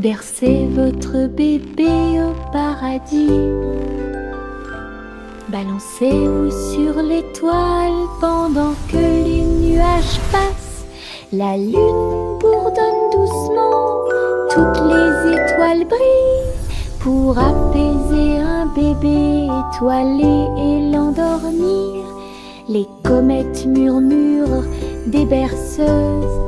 Bercez votre bébé au paradis. Balancez-vous sur l'étoile pendant que les nuages passent. La lune bourdonne doucement, toutes les étoiles brillent pour apaiser un bébé étoilé et l'endormir. Les comètes murmurent des berceuses,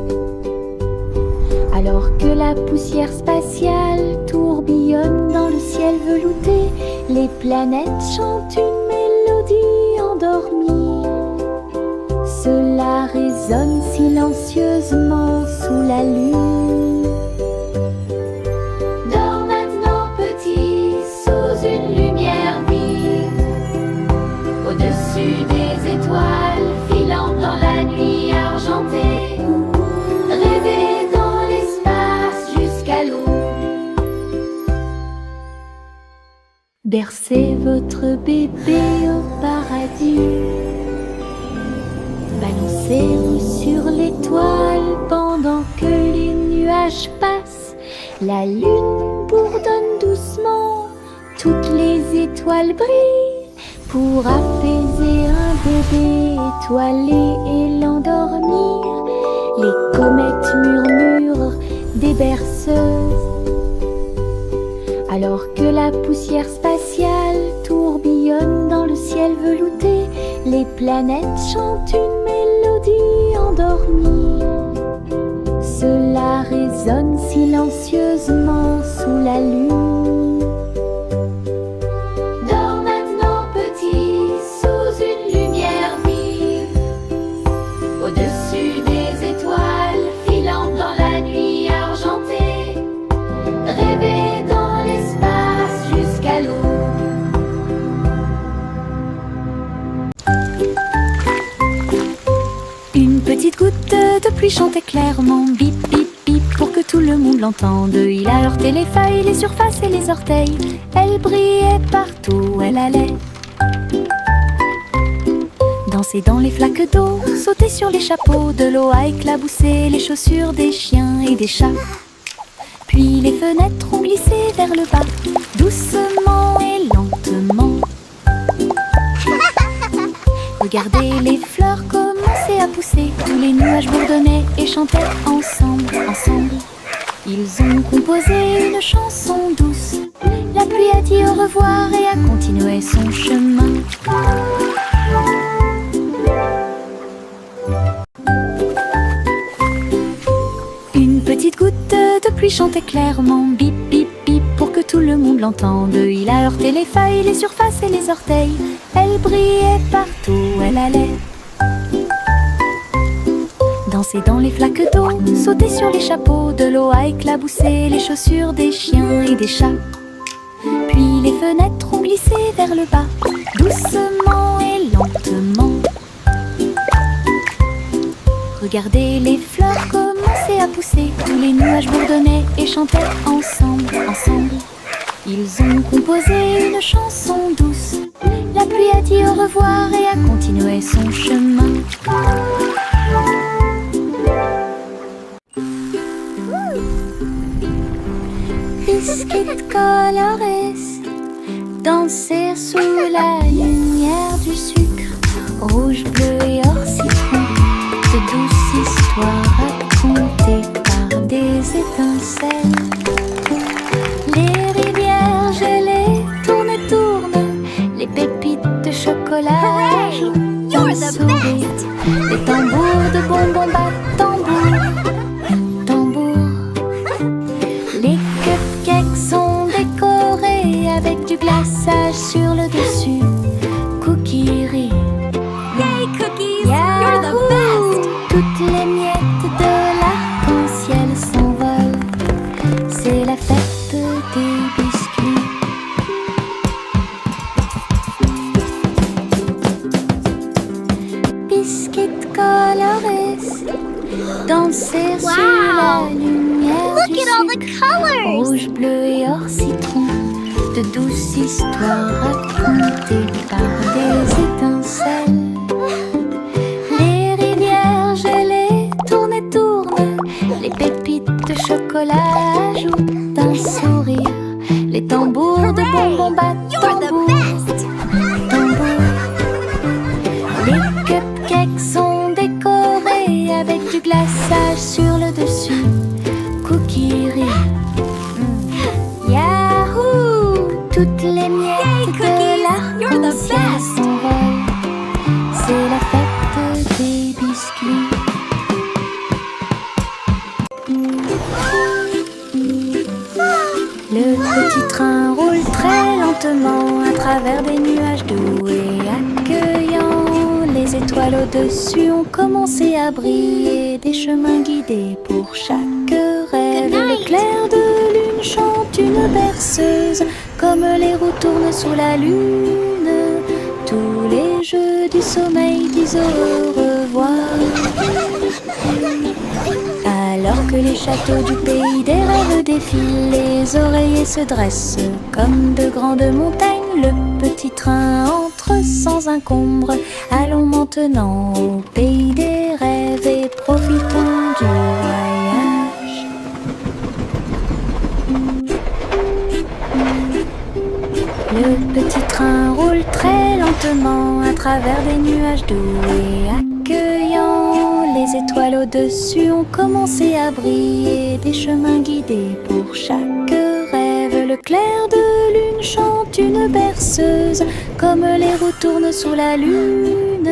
alors que la poussière spatiale tourbillonne dans le ciel velouté. Les planètes chantent une mélodie endormie. Cela résonne silencieusement sous la lune. Dors maintenant petit, sous une lumière vive, au-dessus des étoiles filant dans la nuit argentée. Rêvez dans l'espace jusqu'à l'aube. Bercez votre bébé au paradis. Balancez-vous sur l'étoile pendant que les nuages passent. La lune bourdonne doucement, toutes les étoiles brillent pour apaiser un bébé étoilé et l'endormir. Les comètes murmurent des berceuses, alors que la poussière spatiale tourbillonne dans le ciel velouté. Les planètes chantent une mélodie endormie. Cela résonne silencieusement sous la lune. Dors maintenant petit, sous une lumière vive, au-dessus des étoiles filant dans la nuit argentée. Rêvez dans l'espace jusqu'à l'aube. Une petite goutte de pluie chantait clairement, bip bip bip, pour que tout le monde l'entende. Il a heurté les feuilles, les surfaces et les orteils. Elle brillait partout où elle allait. Danser dans les flaques d'eau, sauter sur les chapeaux. De l'eau a éclaboussé les chaussures des chiens et des chats. Puis les fenêtres ont glissé vers le bas, doucement et lentement. Regardez les fleurs commencer à pousser. Tous les nuages bourdonnaient et chantaient ensemble, ensemble. Ils ont composé une chanson douce. La pluie a dit au revoir et a continué son chemin. Une petite goutte de pluie chantait clairement, bip bip bip, pour que tout le monde l'entende. Il a heurté les feuilles, les surfaces et les orteils. Elle brillait partout où elle allait. Danser dans les flaques d'eau, sauter sur les chapeaux. De l'eau a éclaboussé les chaussures des chiens et des chats. Puis les fenêtres ont glissé vers le bas, doucement et lentement. Regardez les fleurs commencer à pousser. Tous les nuages bourdonnaient et chantaient ensemble, ensemble. Ils ont composé une chanson douce. La pluie a dit au revoir et a continué son chemin. Biscuits colorés, danser sous la lumière du sucre. Rouge, bleu et or citron, de douces histoires racontées par des étincelles. Les rivières gelées tournent et tournent, les pépites de chocolat jouent un sourire. Les tambours de bonbons battent tambour, tambour. Les cupcakes sont décorés avec du glaçage sur le dessus. Cookies rient. Yay, cookies! Yahoo! You're the best! Toutes les miettes de l'arc-en-ciel s'envolent. C'est la fête des biscuits. Biscuits colorés, danser sous la lumière Look du at all the sucre. colors! Rouge, bleu et or citron, de douces histoires racontées par des étincelles. Les rivières gelées tournent et tournent, les pépites de chocolat ajoutent un sont décorés avec du glaçage sur le dessus. Cookie rient. Yahoo! Toutes les miettes de l'arc-en-ciel s'envolent. C'est la fête des biscuits. Le petit train roule très lentement à travers des nuages doux et accueillants. Les étoiles au-dessus ont commencé à briller, des chemins guidés pour chaque rêve. L'éclair de lune chante une berceuse, comme les roues tournent sous la lune. Tous les jeux du sommeil disent au revoir. Alors que les châteaux du pays des rêves défilent, les oreillers se dressent comme de grandes montagnes. Le petit train entre sans encombre. Allons maintenant au pays des rêves et profitons du voyage. Le petit train roule très lentement à travers des nuages doux et accueillants. Les étoiles au-dessus ont commencé à briller, des chemins guidés pour chaque rêve. Le clair de lune chante une berceuse, comme les roues tournent sous la lune.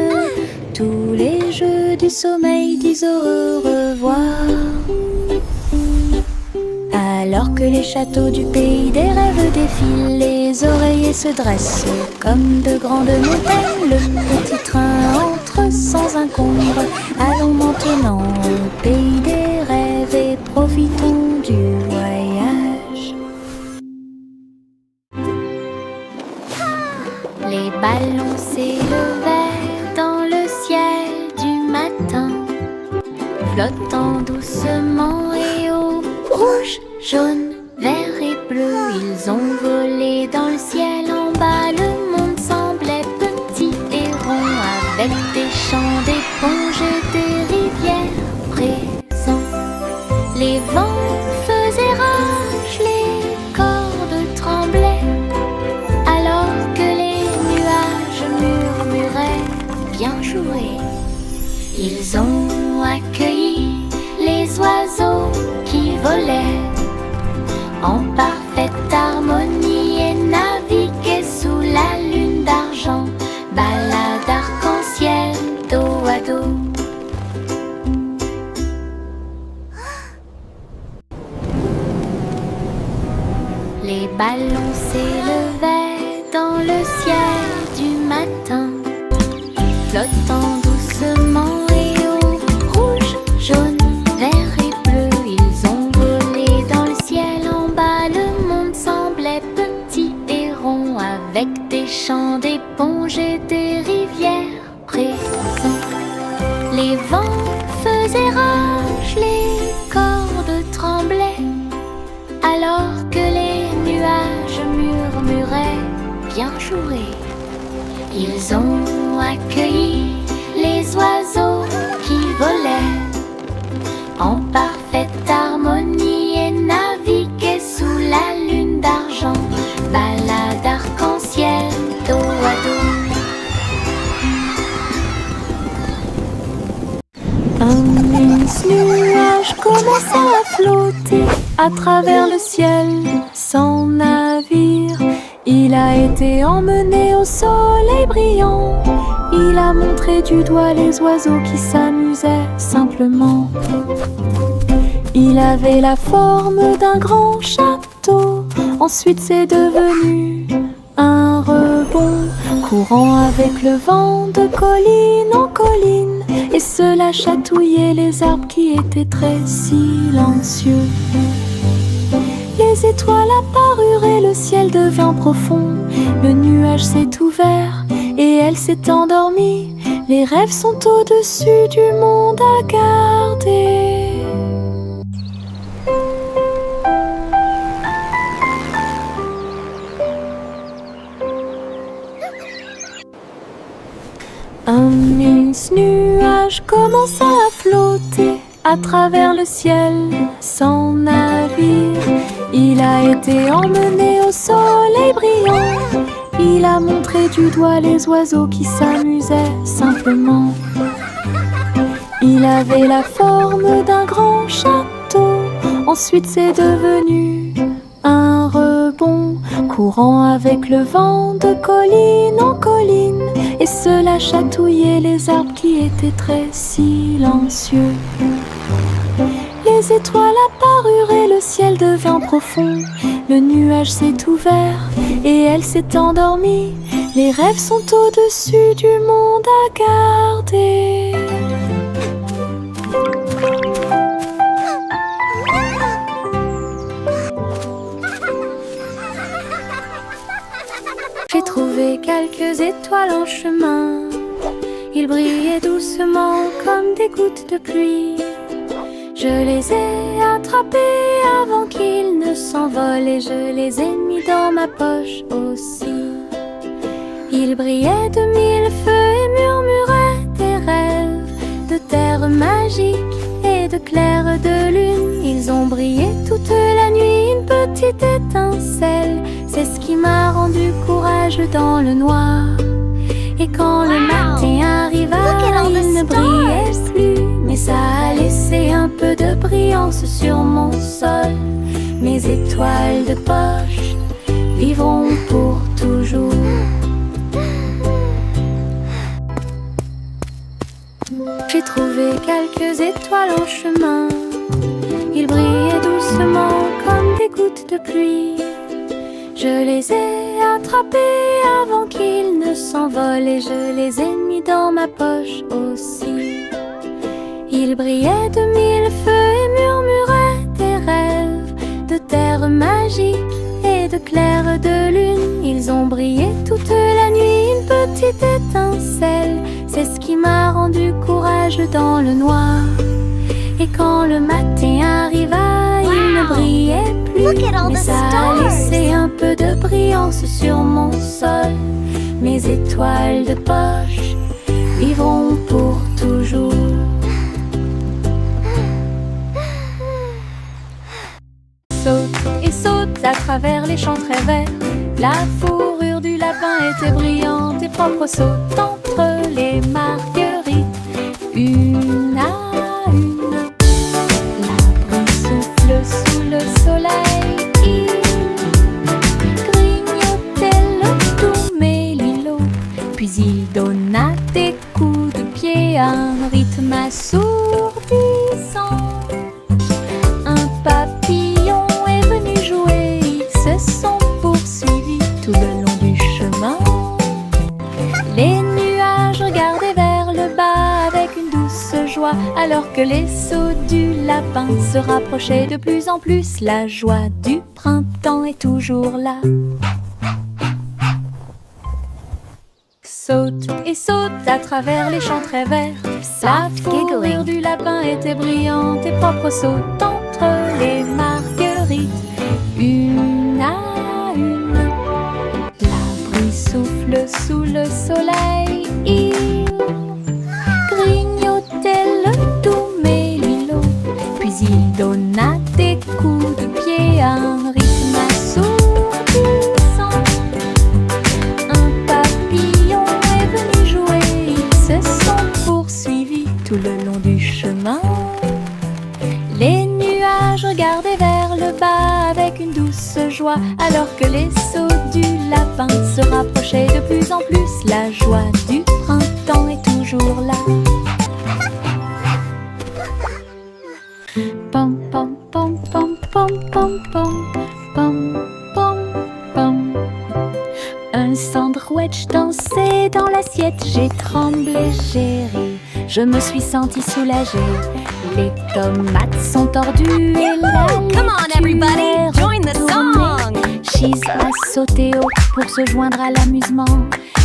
Tous les jeux du sommeil disent au revoir. Alors que les châteaux du pays des rêves défilent, les oreillers se dressent comme de grandes montagnes. Le petit train entre sans encombre. Allons maintenant au pays des rêves et profitons du voyage. Les ballons s'élevèrent dans le ciel du matin, flottant doucement et haut. Rouge, jaune, vert et bleu, ils ont volé dans le ciel en bas. Le monde semblait petit et rond, avec des champs d'éponges et des rivières présents. Les vents faisaient rage, les cordes tremblaient, alors que les nuages murmuraient bien joué. Ils ont accueilli les oiseaux qui volaient en parfaite harmonie et naviguaient sous la lune d'argent. Balade arc-en-ciel dos à dos. Les ballons s'élevaient dans le ciel du matin, flottant doucement et haut. Rouge, jaune, vert et bleu, ils ont volé dans le ciel en bas. Le monde semblait petit et rond, avec des champs d'éponges et des rivières présents. Les vents faisaient rage, les cordes tremblaient, alors que les nuages murmuraient bien joué. Ils ont accueilli les oiseaux qui volaient en parfaite harmonie et naviguaient sous la lune d'argent. Balade arc-en-ciel dos à dos. Un immense nuage commença à flotter à travers le ciel sans navire. Il a été emmené au soleil brillant. Il a montré du doigt les oiseaux qui s'amusaient simplement. Il avait la forme d'un grand château. Ensuite c'est devenu un rebond, courant avec le vent de colline en colline. Et cela chatouillait les arbres qui étaient très silencieux. Les étoiles apparurent et le ciel devint profond. Le nuage s'est ouvert et elle s'est endormie. Les rêves sont au-dessus du monde à garder. Un immense nuage commença à flotter à travers le ciel sans navire. Il a été emmené au soleil brillant. Il a montré du doigt les oiseaux qui s'amusaient simplement. Il avait la forme d'un grand château. Ensuite c'est devenu un rebond, courant avec le vent de colline en colline, et cela chatouillait les arbres qui étaient très silencieux. Les étoiles apparurent et le ciel devint profond. Le nuage s'est ouvert et elle s'est endormie. Les rêves sont au-dessus du monde à garder. J'ai trouvé quelques étoiles en chemin. Ils brillaient doucement comme des gouttes de pluie. Je les ai attrapés avant qu'ils ne s'envolent et je les ai mis dans ma poche aussi. Ils brillaient de mille feux et murmuraient des rêves de terre magique et de clair de lune. Ils ont brillé toute la nuit, une petite étincelle. C'est ce qui m'a rendu courageux dans le noir. Et quand le matin arriva, il ne brillait plus, mais ça a laissé un peu de brillance sur mon sol. Mes étoiles de poche vivront pour toujours. J'ai trouvé quelques étoiles en chemin. Ils brillaient doucement comme des gouttes de pluie. Je les ai attrapés avant qu'ils ne s'envolent et je les ai mis dans ma poche aussi. Ils brillaient de mille feux et murmuraient des rêves de terre magique et de clair de lune. Ils ont brillé toute la nuit, une petite étincelle. C'est ce qui m'a rendu courageux dans le noir. Et quand le matin arriva, il ne brillait plus, mais ça a laissé un peu de brillance sur mon sol. Mes étoiles de poche vivront pour toujours. Saute et saute à travers les champs très verts. La fourrure du lapin était brillante et propre. Saute entre les marguerites, une à une. Sous le soleil, il grignotait le tout mélilo. Puis il donna des coups de pied à un rythme assourdissant. Un papillon est venu jouer, ils se sont poursuivis tout le long du chemin. Les nuages regardaient vers le bas avec une douce joie, alors que les sauts du lapin se rapprochaient de plus en plus. La joie du printemps est toujours là. Saute et saute à travers les champs très verts. La fourrure du lapin était brillante et propre. Saute entre les marguerites, une à une. La bruit souffle sous le soleil, il grignotait le tout mélilo. Puis il donna des coups de pied à un rythme assourdissant. Un papillon est venu jouer, ils se sont poursuivis tout le long du chemin. Les nuages regardaient vers le bas avec une douce joie, alors que les sauts du lapin se rapprochaient de plus en plus. La joie du printemps est toujours là. Pom pom pom pom pom pom pom pom pom pom. Un sandwich dansait dans l'assiette. J'ai tremblé, j'ai ri, je me suis sentie soulagée. Les tomates sont tordues et la Come on, everybody, join the song. Cheese a sauté haut pour se joindre à l'amusement.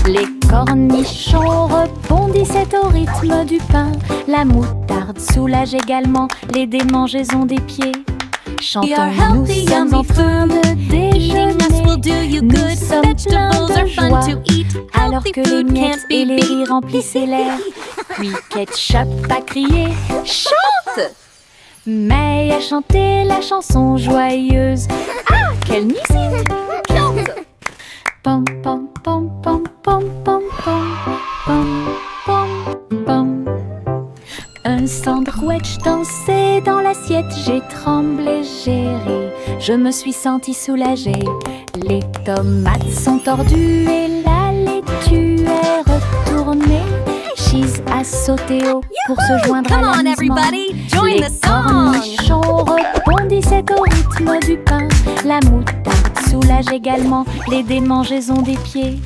Les cornichons rebondissaient au rythme du pain. La moutarde soulage également les démangeaisons des pieds. Chantons, nous sommes en train de déjeuner. Nous sommes pleins de joie, alors que les miettes et les riz remplissaient l'air. Puis Ketchup a crié « Chante !» May a chanté la chanson joyeuse. Ah, quelle musique! Chante! Pom pom pom pom pom pom pom pom pom pom. Un Un sandwich dansait dans l'assiette, j'ai tremblé, j'ai ri, je me suis sentie soulagée. Les tomates sont tordues et la laitue est retournée. Cheese a sauté haut pour se joindre à Come on, l'amusement. everybody, join Les the song. cornichons rebondissaient au rythme du pain. La moutarde soulage également les démangeaisons des pieds.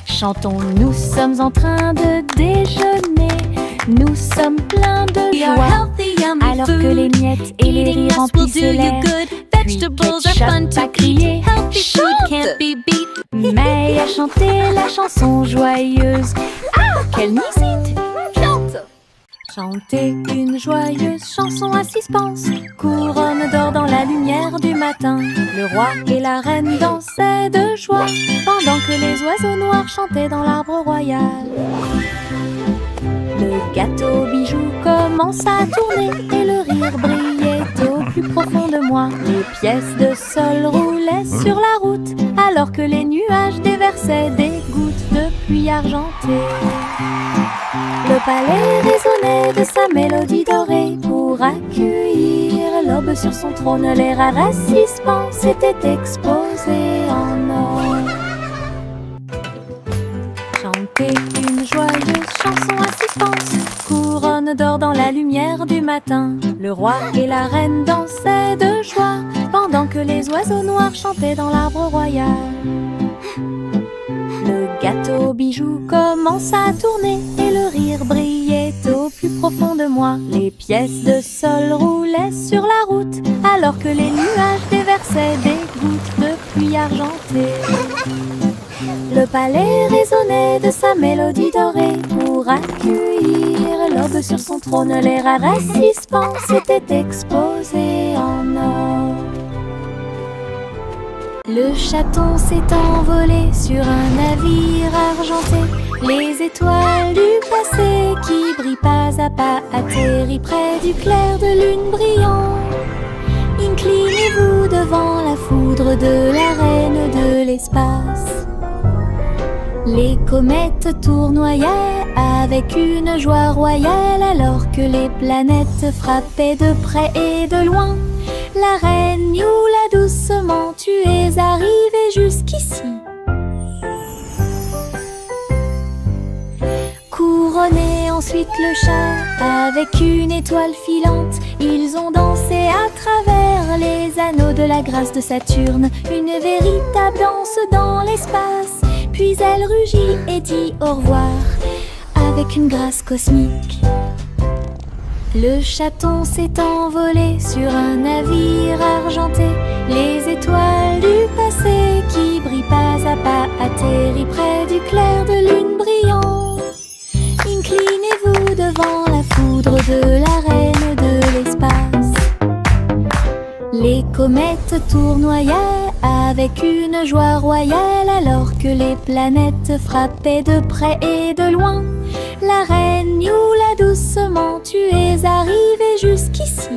Chantons, nous sommes en train de déjeuner. Nous sommes pleins de We are joie, healthy, yummy alors que les food. miettes et les Eating rires us will remplissent do you l'air. good. Puis Vegetables are ketchup fun a to crié, eat. Healthy food chante. can't be beat. May a chanté la chanson joyeuse. Ah, quelle musique! Chante! Chantez une joyeuse chanson à suspense. Couronne d'or dans la lumière du matin. Le roi et la reine dansaient de joie pendant que les oiseaux noirs chantaient dans l'arbre royal. Le gâteau bijou commence à tourner et le rire brillait au plus profond de moi. Les pièces de sol roulaient sur la route alors que les nuages déversaient des gouttes de pluie argentée. Le palais résonnait de sa mélodie dorée pour accueillir l'aube sur son trône. Les rares assistants s'étaient exposés en or. Chantez une joyeuse chanson à suspense. Couronne d'or dans la lumière du matin. Le roi et la reine dansaient de joie pendant que les oiseaux noirs chantaient dans l'arbre royal. Le gâteau bijou commence à tourner et le rire brillait au plus profond de moi. Les pièces de sol roulaient sur la route alors que les nuages déversaient des gouttes de pluie argentée. Le palais résonnait de sa mélodie dorée pour accueillir l'aube sur son trône. Les rares assistants s'étaient exposés en or. Le chaton s'est envolé sur un navire argenté. Les étoiles du passé qui brillent pas à pas atterrissent près du clair de lune brillant. Inclinez-vous devant la foudre de la reine de l'espace. Les comètes tournoyaient avec une joie royale alors que les planètes frappaient de près et de loin. La reine Youla doucement, tu es arrivée jusqu'ici. Couronnez ensuite le chat avec une étoile filante. Ils ont dansé à travers les anneaux de la grâce de Saturne. Une véritable danse dans l'espace. Puis elle rugit et dit au revoir avec une grâce cosmique. Le chaton s'est envolé sur un navire argenté. Les étoiles du passé qui brillent pas à pas atterrissent près du clair de lune brillant. Inclinez-vous devant la foudre de la reine de l'espace. Les comètes tournoyaient avec une joie royale alors que les planètes frappaient de près et de loin. La reine Youla doucement, tu es arrivée jusqu'ici.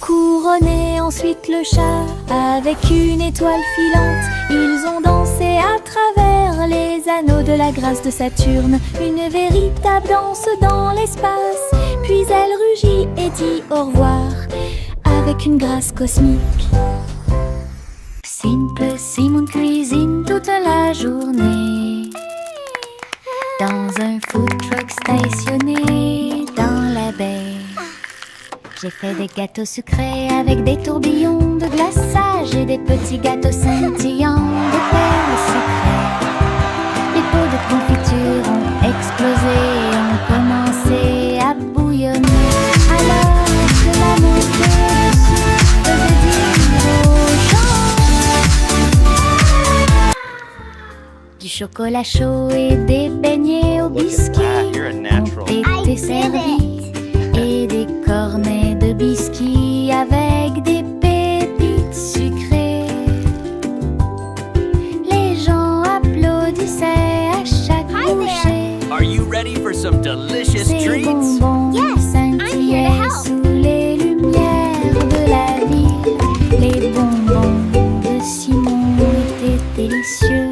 Couronnez ensuite le chat avec une étoile filante. Ils ont dansé à travers les anneaux de la grâce de Saturne. Une véritable danse dans l'espace. Puis elle rugit et dit au revoir avec une grâce cosmique. Simple Simon cuisine toute la journée dans un food truck stationné dans la baie. J'ai fait des gâteaux sucrés avec des tourbillons de glaçage et des petits gâteaux scintillants de perles sucrées. Les pots de confiture ont explosé et ont commencé à bouillonner. Alors que la montée faisait dire aux gens du chocolat chaud et des beignets au biscuit ont été servis. Et des cornets de biscuits avec des pépites sucrées. Les gens applaudissaient à chaque bouchée. Are you ready for some delicious Ces treats? bonbons scintillaient sous les lumières de la ville. Les bonbons de Simon étaient délicieux.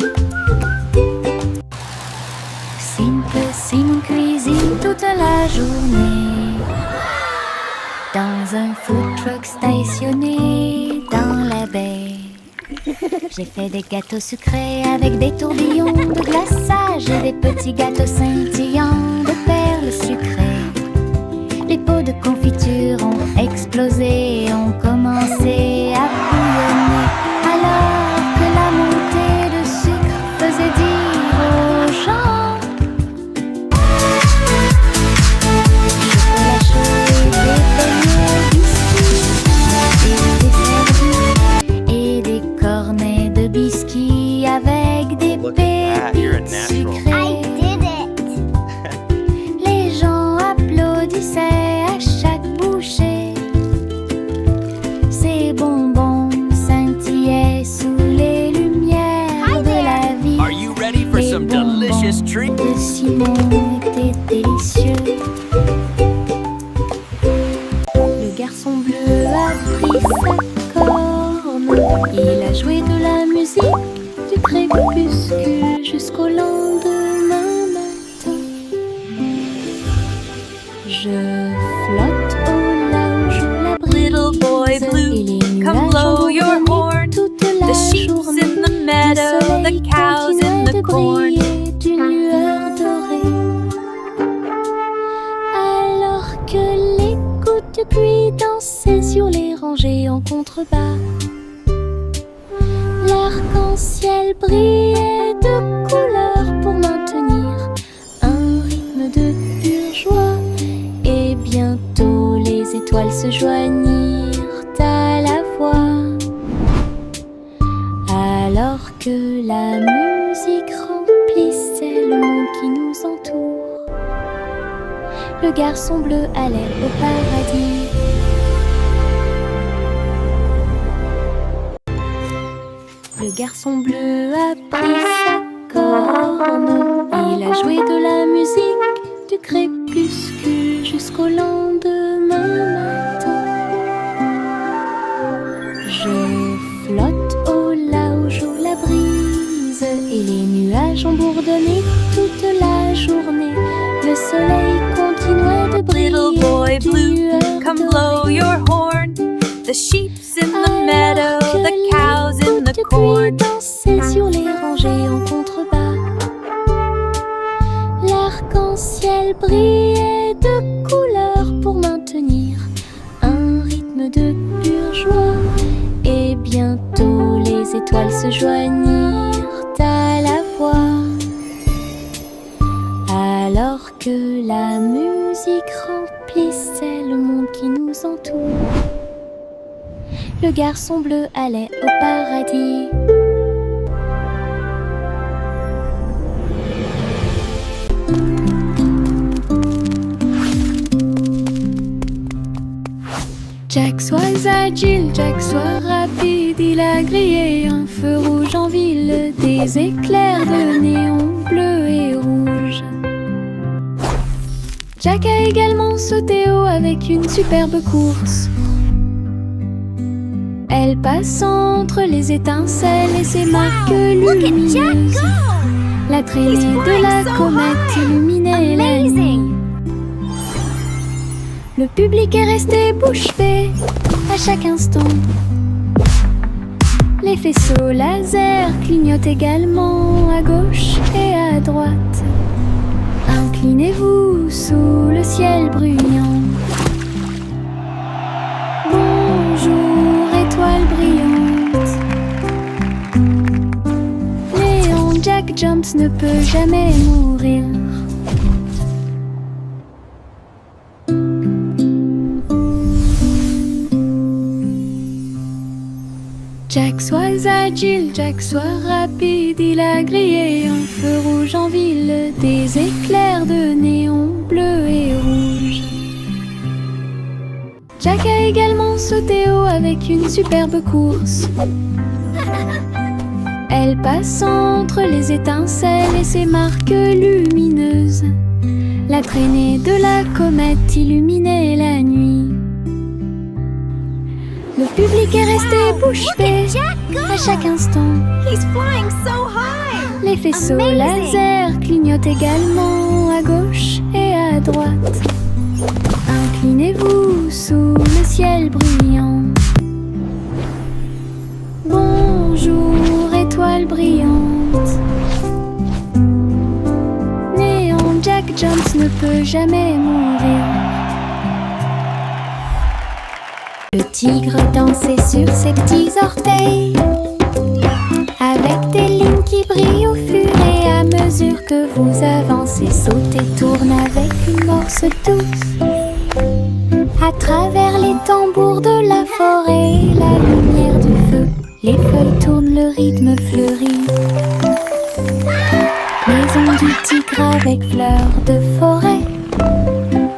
Simple Simon cuisine toute la journée dans un food truck stationné dans la baie. J'ai fait des gâteaux sucrés avec des tourbillons de glaçage et des petits gâteaux scintillants de perles sucrées. Les pots de confiture ont explosé et ont commencé à bouillonner alors que la montée de sucre faisait dire aux gens chocolat chaud et des beignets, biscuits et des desserts et des cornets de biscuits avec des pépites sucrées. I did it! Les gens applaudissaient à chaque bouchée. Ces bonbons scintillaient sous les lumières de la vie. Are you ready for Les some bonbons delicious treats? de Simon étaient délicieux. Le garçon bleu a pris sa corne. Il a joué de la musique du crépuscule jusqu'au lendemain matin. Je flotte au large où la brise Little boy blue, et les come nuages blow ont your bourdonné horn. toute la The sheep's journée. in the meadow, Le the soleil cows in continuait the de corn. briller d'une lueur dorée. Alors que les gouttes de pluie dansaient sur les rangées en contrebas, l'arc-en-ciel brillait de couleurs pour maintenir un rythme de pure joie. Et bientôt les étoiles se joignirent à la voix. Alors que la musique remplissait le monde qui nous entoure, le garçon bleu allait au paradis. Le garçon bleu a pris sa corne. Il a joué de la musique du crépuscule jusqu'au lendemain matin. Je flotte au large où la brise et les nuages ont bourdonné toute la journée. Le soleil continuait de briller. Little boy d'une blue, lueur come dorée. blow your horn. The sheep's in the meadow, Alors que the les cows in gouttes the de corn. pluie dansaient sur les rangées en contrebas, l'arc-en-ciel brillait de couleurs pour maintenir un rythme de pure joie. Et bientôt les étoiles se joignirent à la voix. Alors que la musique remplissait le monde qui nous entoure, le garçon bleu allait au paradis. Jack soit agile, Jack soit rapide, il a grillé un feu rouge en ville, des éclairs de néon bleu et rouge. Jack a également sauté haut avec une superbe course. Elle passe entre les étincelles et ses marques lumineuses. La traînée de la comète illuminait la nuit. Le public est resté bouche bée à chaque instant. Les faisceaux laser clignotent également à gauche et à droite. Inclinez-vous sous le ciel bruyant. Bonjour, étoile brillante. Léon Jack Jumps ne peut jamais mourir. Jack soit agile, Jack soit rapide, il a grillé un feu rouge en ville, des éclairs de néon bleu et rouge. Jack a également sauté haut avec une superbe course. Elle passe entre les étincelles et ses marques lumineuses. La traînée de la comète illuminait la nuit. Le public est resté bouche bée à chaque instant. He's flying so high. Les faisceaux laser clignotent également à gauche et à droite. Inclinez-vous sous le ciel brillant. Bonjour, étoile brillante. Néant, Jack Jones ne peut jamais mourir. Le tigre dansait sur ses petits orteils, avec des lignes qui brillent au fur et à mesure que vous avancez. Saute et tourne avec une morse douce. À travers les tambours de la forêt, la lumière du feu, les feuilles tournent, le rythme fleurit. Maison du tigre avec fleurs de forêt.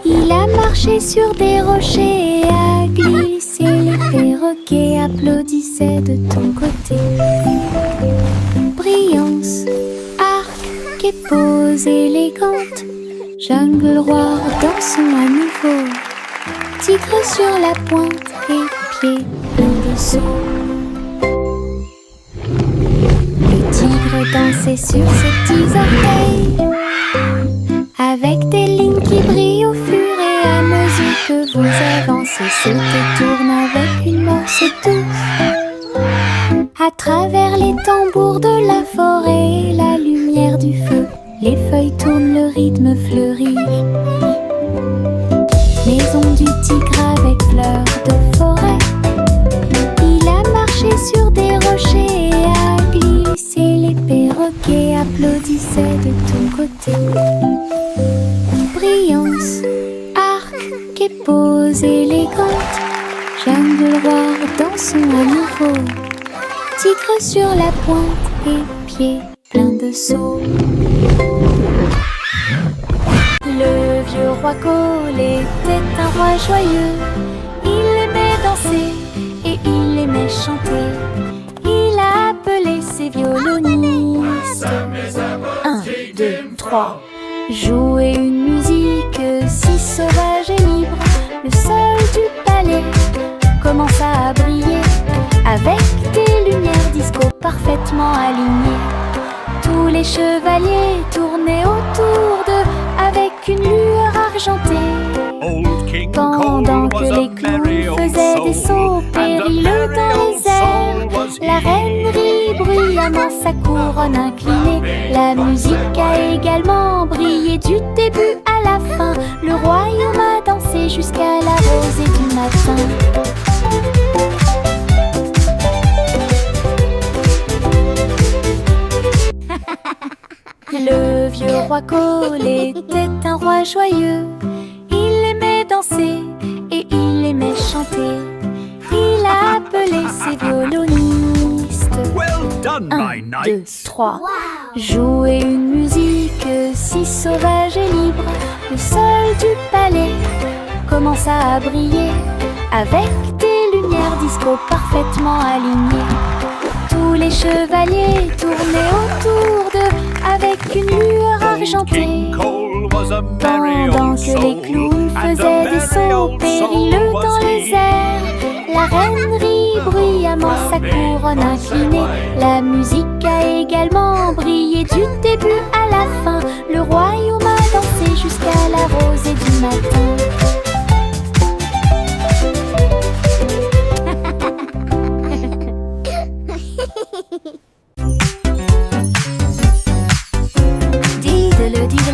Il a marché sur des rochers et a glissé. Les perroquets applaudissaient de ton côté. Brillance, arc et pose élégante. Jungle roi dansons à nouveau. Tigre sur la pointe et pieds pleins de sauts. Le tigre dansait sur ses petits orteils, avec des lignes qui brillent au fur et à mesure que vous avancez. Saute et tourne avec une morse douce. À travers les tambours de la forêt, la lumière du feu, les feuilles tournent, le rythme fleurit. Maison du tigre avec fleurs de forêt. Il a marché sur des rochers et a glissé. Les perroquets applaudissaient de ton côté. Brillance, arc et pose élégante. Jungle roi dansons à nouveau. Tigre sur la pointe et pieds pleins de sauts. Le vieux roi Cole était un roi joyeux. Il aimait danser et il aimait chanter. Il a appelé ses violonistes. 1, 2, 3. Jouer une musique si sauvage et libre. Le sol du palais commença à briller, avec des lumières disco parfaitement alignées. Tous les chevaliers tournaient autour d'eux avec une lueur argentée. Pendant que les clowns faisaient des sauts périlleux dans les airs, la reine rit bruyamment sa couronne inclinée. La musique a également brillé du début à la fin. Le royaume a dansé jusqu'à la rosée du matin. Le vieux roi Cole était un roi joyeux. Il aimait danser et il aimait chanter. Il a appelé ses violonistes. 1, 2, 3. Jouer une musique si sauvage et libre. Le sol du palais commença à briller, avec des lumières disco parfaitement alignées. Tous les chevaliers tournaient autour d'eux avec une lueur argentée. Pendant que les clowns faisaient des sauts périlleux dans les airs, la reine rit bruyamment sa couronne inclinée. La musique a également brillé du début à la fin. Le royaume a dansé jusqu'à la rosée du matin.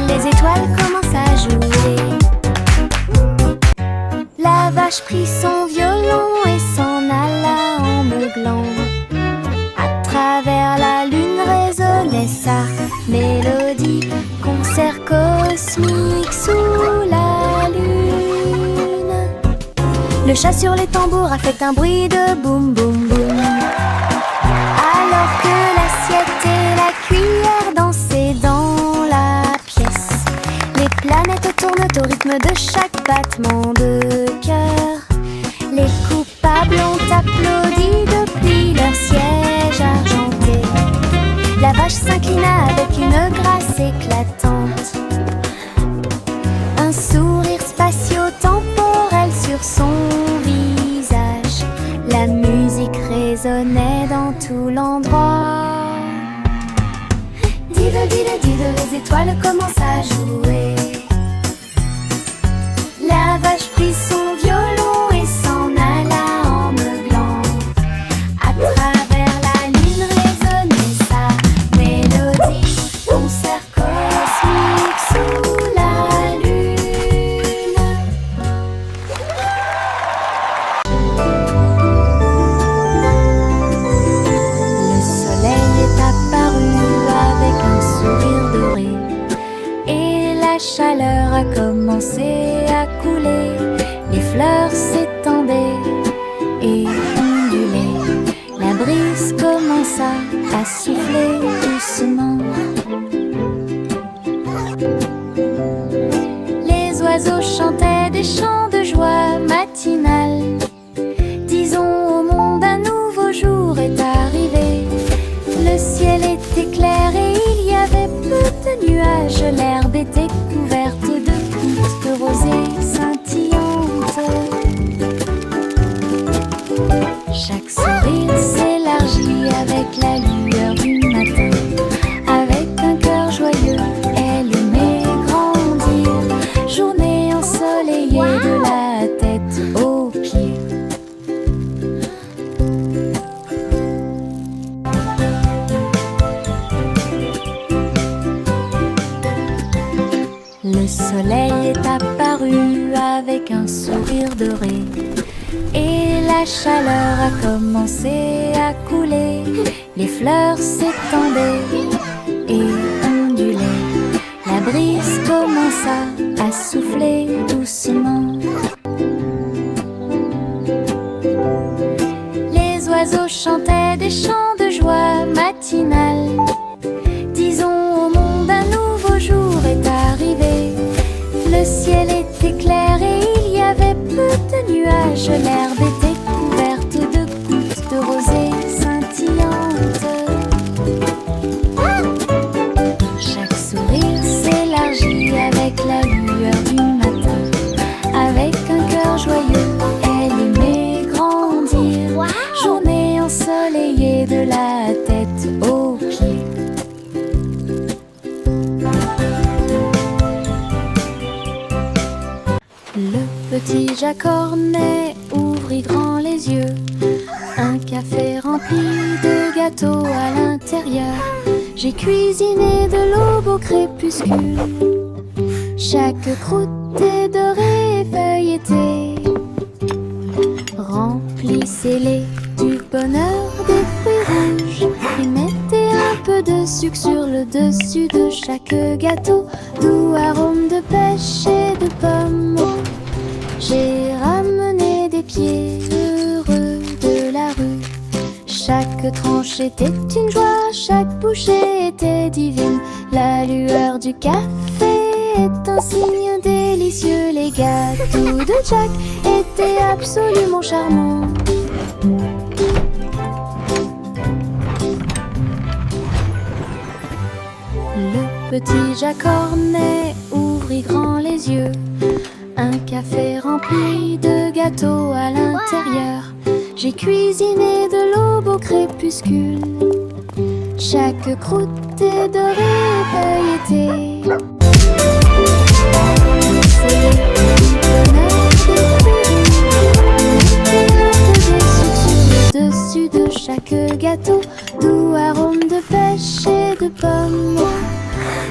Les étoiles commencent à jouer. La vache prit son violon et s'en alla en meuglant. À travers la lune résonnait sa mélodie. Concert cosmique sous la lune. Le chat sur les tambours a fait un bruit de boum boum boum. Alors que l'assiette et la cuillère dansaient dans la pièce. Les planètes tournent au rythme de chaque battement de cœur. Les coupables ont applaudi depuis leur siège argenté. La vache s'inclina avec une grâce éclatante. Un sourire spatio-temporel sur son visage. La musique résonnait dans tout l'endroit. diddle diddle diddle, les étoiles commencent à jouer. La vache prit son violon et s'en alla en meuglant. À travers la lune résonnait sa mélodie. Concert cosmique sous la lune. Le soleil est apparu avec un sourire doré et la chaleur a commencé à couler. Les fleurs s'étendaient et ondulaient. La brise commença à souffler doucement. Les oiseaux chantaient des chants de joie matinale. Disons au monde un nouveau jour est arrivé. Le ciel était clair et il y avait peu de nuages. L'herbe était couverte de gouttes de rosée scintillantes. Chaque sourire s'élargit avec la lueur du matin. Avec un cœur joyeux, elle aimait grandir. Journée ensoleillée de la tête aux pieds. Le soleil est apparu avec un sourire doré et la chaleur a commencé à couler. Les fleurs s'étendaient et ondulaient. La brise commença à souffler doucement. Les oiseaux chantaient des chants de joie matinale. Disons au monde un nouveau jour est arrivé. Le ciel était clair et il y avait peu de nuages. L'herbe était couverte de gouttes de rosée scintillantes. Chaque sourire s'élargit avec la lueur du matin. Avec un cœur joyeux, elle aimait grandir. Journée ensoleillée de la tête aux pieds. Le petit Jacques Cornet ouvrit grand les yeux. Un café rempli de gâteaux à l'intérieur. J'ai cuisiné de l'aube au crépuscule. Chaque croûte est dorée et feuilletée. Remplissez-les du bonheur des fruits rouges et mettez un peu de sucre sur le dessus de chaque gâteau. Doux arôme de pêche et de pommes. J'ai ramené des pieds heureux de la rue. Chaque tranche était une joie, chaque bouchée était divine. La lueur du café est un signe délicieux. Les gâteaux de Jack étaient absolument charmants. Le petit Jacques Cornet ouvrit grand les yeux. Un café rempli de gâteaux à l'intérieur. J'ai cuisiné de l'aube au crépuscule. Chaque croûte est dorée et feuilletée. Dessus de chaque gâteau, doux arôme de pêche et de pommes.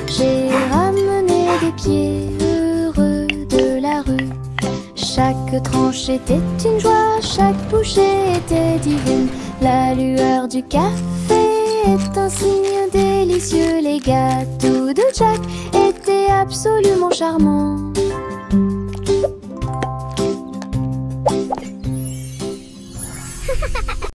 J'ai ramené des pieds heureux de la rue. Chaque tranche était une joie, chaque bouchée était divine. La lueur du café est un signe délicieux. Les gâteaux de Jack étaient absolument charmants.